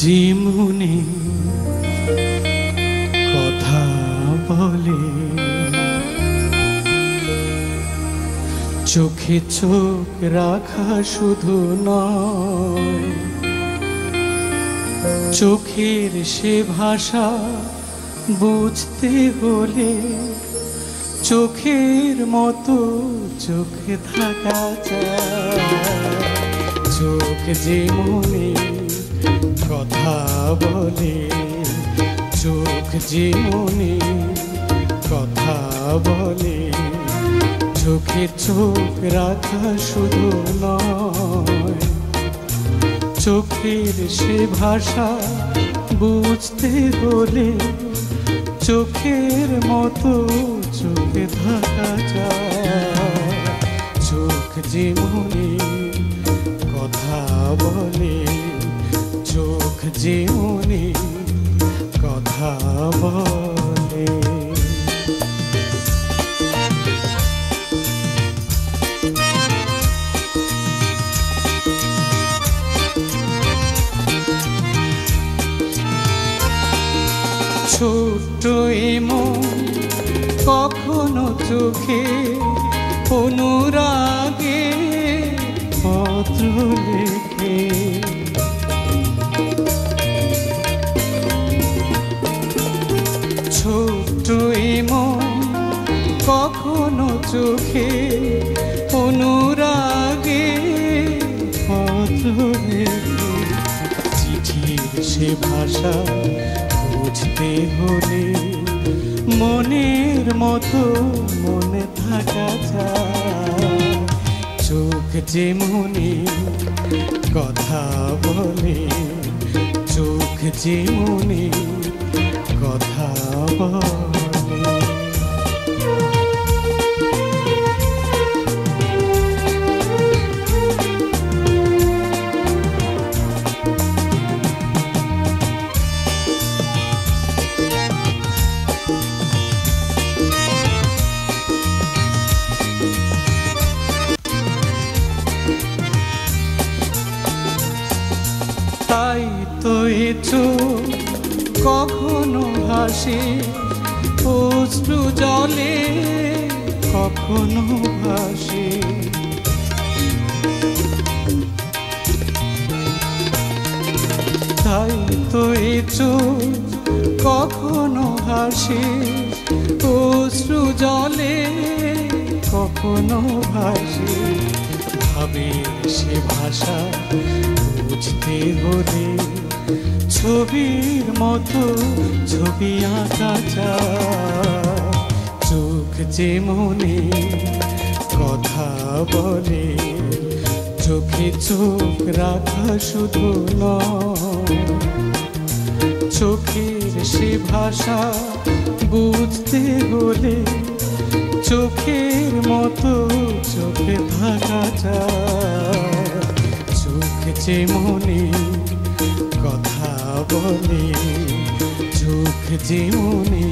যেমনি কথা বলে চোখে চোখ রাখা শুধু নয়, চোখের সে ভাষা বুঝতে হলে চোখের মতো চোখে থাকা চায়। চোখ যেমনি কথা বলে, চোখ যেমনি কথা বলে চোখে চোখ রাখা শুধু নয়, চোখের সে ভাষা বুঝতে হলে চোখের মতো চোখে থাকা যায়। চোখ যেমনি কথা বলে, চোখ যেমনি কথা বলে। ছোট্ট এমন কখনো চোখে অনুরাগে পত্র লেখে, ছোট্ট এমন কখনো চোখে অনুরাগে পত্র লেখে। চিঠির সে ভাষা বুঝতে হলে মনের মতো মনে থাকা যায়। চোখ যেমনি কথা বলে, চোখ যেমনি কথা বলে। তাই তো এ চোখ কখনো হাসে অশ্রু জলে কখনো ভাসে, তাই তো এ চোখ কখনো হাসে অশ্রু জলে কখনো ভাসে। ভাবের সে ভাষা বুঝতে হলে ছবির মতো ছবি আঁকা যায়। চোখ যেমনি কথা বলে, চোখে চোখ রাখা শুধু নয়, চোখের সে ভাষা বুঝতে হলে চোখের মতো চোখে থাকা যায়। চোখ যেমনি কথা বলে, চোখ যেমনি